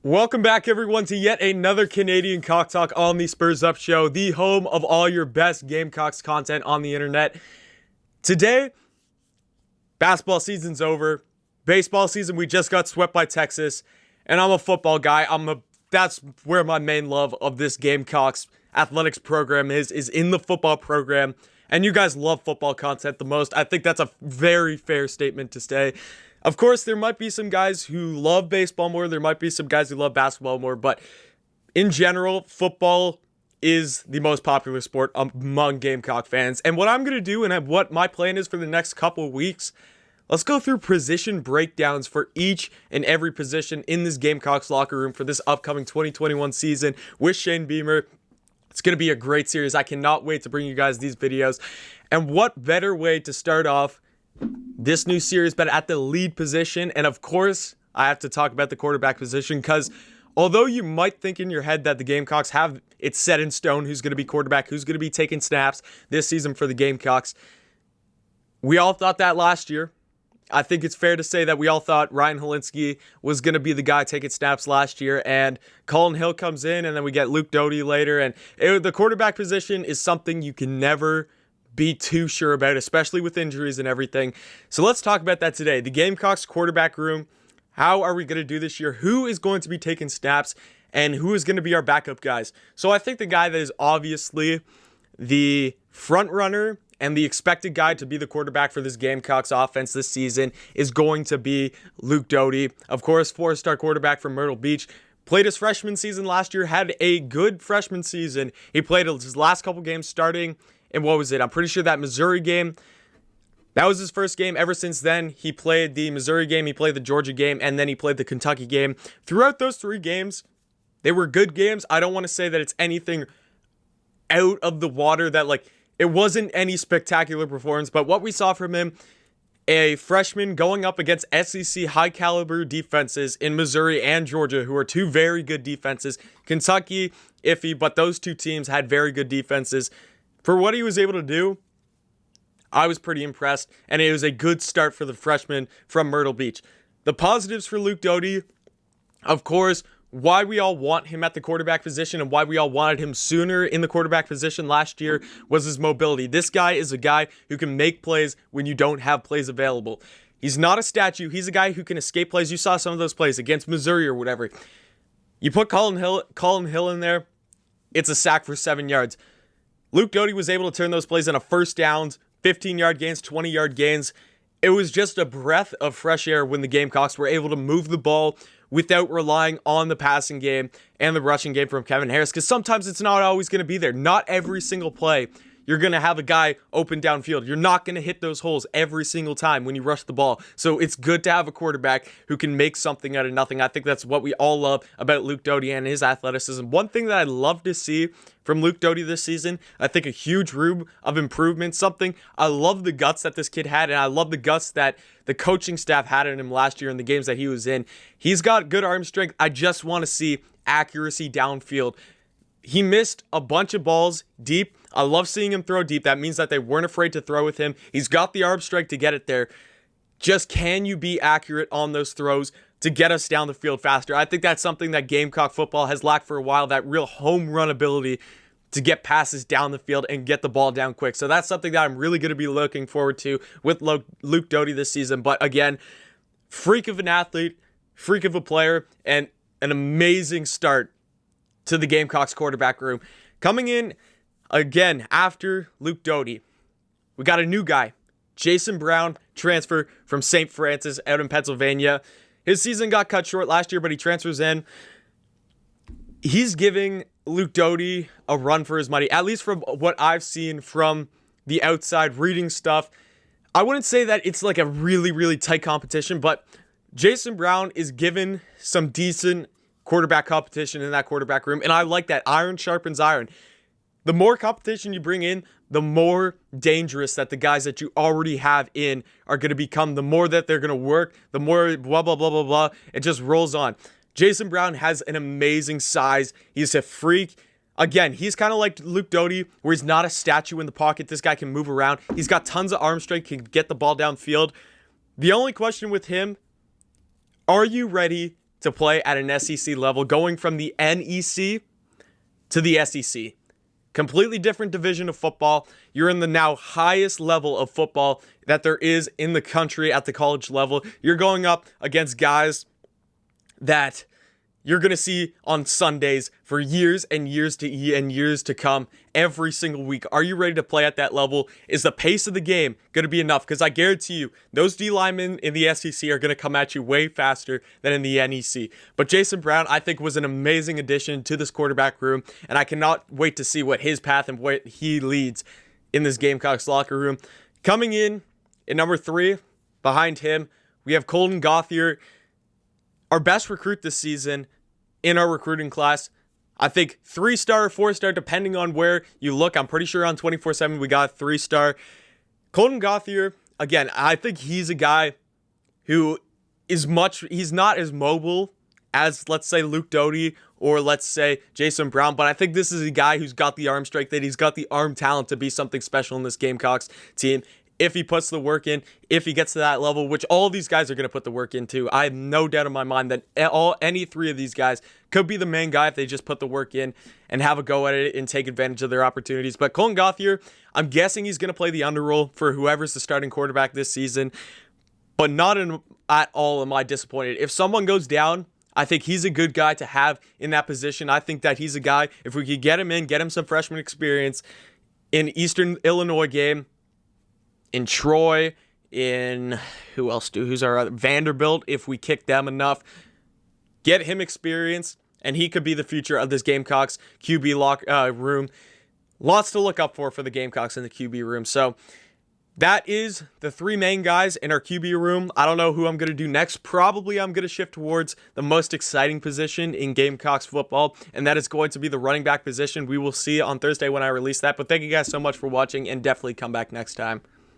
Welcome back, everyone, to yet another Canadian Cock Talk on the Spurs Up Show, the home of all your best Gamecocks content on the internet. Today, basketball season's over. Baseball season, we just got swept by Texas, and I'm a football guy. That's where my main love of this Gamecocks athletics program is in the football program. And you guys love football content the most. I think that's a very fair statement to say. Of course, there might be some guys who love baseball more. There might be some guys who love basketball more. But in general, football is the most popular sport among Gamecock fans. And what I'm going to do and what my plan is for the next couple of weeks, let's go through position breakdowns for each and every position in this Gamecocks locker room for this upcoming 2021 season with Shane Beamer. It's going to be a great series. I cannot wait to bring you guys these videos. And what better way to start off this new series but at the lead position? And of course, I have to talk about the quarterback position, because although you might think in your head that the Gamecocks have it set in stone who's going to be quarterback, who's going to be taking snaps this season for the Gamecocks, we all thought that last year. I think it's fair to say that we all thought Ryan Helinski was going to be the guy taking snaps last year, and Colin Hill comes in, and then we get Luke Doty later, and the quarterback position is something you can never be too sure about, especially with injuries and everything. So let's talk about that today. The Gamecocks quarterback room. How are we going to do this year? Who is going to be taking snaps, and who is going to be our backup guys? So I think the guy that is obviously the front runner and the expected guy to be the quarterback for this Gamecocks offense this season is going to be Luke Doty. Of course, four-star quarterback from Myrtle Beach. Played his freshman season last year, had a good freshman season. He played his last couple games starting in, what was it? I'm pretty sure that Missouri game. That was his first game. Ever since then, he played the Missouri game, he played the Georgia game, and then he played the Kentucky game. Throughout those three games, they were good games. I don't want to say that it's anything out of the water, that it wasn't any spectacular performance, but what we saw from him, a freshman going up against SEC high caliber defenses in Missouri and Georgia, who are two very good defenses. Kentucky, iffy, but those two teams had very good defenses. For what he was able to do, I was pretty impressed, and it was a good start for the freshman from Myrtle Beach. The positives for Luke Doty, of course, why we all want him at the quarterback position and why we all wanted him sooner in the quarterback position last year was his mobility. This guy is a guy who can make plays when you don't have plays available. He's not a statue. He's a guy who can escape plays. You saw some of those plays against Missouri or whatever. You put Colin Hill in there, it's a sack for 7 yards. Luke Doty was able to turn those plays into first downs, 15-yard gains, 20-yard gains. It was just a breath of fresh air when the Gamecocks were able to move the ball without relying on the passing game and the rushing game from Kevin Harris, because sometimes it's not always going to be there. Not every single play you're going to have a guy open downfield. You're not going to hit those holes every single time when you rush the ball. So it's good to have a quarterback who can make something out of nothing. I think that's what we all love about Luke Doty and his athleticism. One thing that I love to see from Luke Doty this season, I think a huge room of improvement, something I love the guts that this kid had, and I love the guts that the coaching staff had in him last year in the games that he was in. He's got good arm strength. I just want to see accuracy downfield. He missed a bunch of balls deep. I love seeing him throw deep. That means that they weren't afraid to throw with him. He's got the arm strength to get it there. Just can you be accurate on those throws to get us down the field faster? I think that's something that Gamecock football has lacked for a while, that real home run ability to get passes down the field and get the ball down quick. So that's something that I'm really going to be looking forward to with Luke Doty this season. But again, freak of an athlete, freak of a player, and an amazing start to the Gamecocks quarterback room. Coming in again after Luke Doty, we got a new guy, Jason Brown, transfer from St. Francis out in Pennsylvania. His season got cut short last year, but he transfers in. He's giving Luke Doty a run for his money, at least from what I've seen from the outside reading stuff. I wouldn't say that it's like a really, really tight competition, but Jason Brown is given some decent quarterback competition in that quarterback room, and I like that. Iron sharpens iron. The more competition you bring in, the more dangerous that the guys that you already have in are going to become, the more that they're going to work, the more blah, blah, blah, blah, blah. It just rolls on. Jason Brown has an amazing size. He's a freak. Again, he's kind of like Luke Doty, where he's not a statue in the pocket. This guy can move around. He's got tons of arm strength, can get the ball downfield. The only question with him, are you ready to play at an SEC level, going from the NEC to the SEC. Completely different division of football. You're in the now highest level of football that there is in the country at the college level. You're going up against guys that you're going to see on Sundays for years and years to come, every single week. Are you ready to play at that level? Is the pace of the game going to be enough? Because I guarantee you, those D linemen in the SEC are going to come at you way faster than in the NEC. But Jason Brown, I think, was an amazing addition to this quarterback room, and I cannot wait to see what his path and what he leads in this Gamecocks locker room. Coming in at number 3, behind him, we have Colton Gothier, our best recruit this season in our recruiting class. I think 3-star, 4-star, depending on where you look. I'm pretty sure on 24/7 we got 3-star. Colton Gothier, again, I think he's a guy who he's not as mobile as, let's say, Luke Doty or let's say Jason Brown, but I think this is a guy who's got the arm strength, that he's got the arm talent to be something special in this Gamecocks team. If he puts the work in, if he gets to that level, which all these guys are going to put the work into. I have no doubt in my mind that any 3 of these guys could be the main guy if they just put the work in and have a go at it and take advantage of their opportunities. But Colton Gothier, I'm guessing he's going to play the underrole for whoever's the starting quarterback this season, but not at all am I disappointed. If someone goes down, I think he's a good guy to have in that position. I think that he's a guy, if we could get him in, get him some freshman experience in Eastern Illinois game, in Troy, in who's our other, Vanderbilt, if we kick them enough, get him experience, and he could be the future of this Gamecocks QB room. Lots to look up for the Gamecocks in the QB room. So that is the 3 main guys in our QB room. I don't know who I'm going to do next. Probably I'm going to shift towards the most exciting position in Gamecocks football, and that is going to be the running back position. We will see on Thursday when I release that. But thank you guys so much for watching, and definitely come back next time.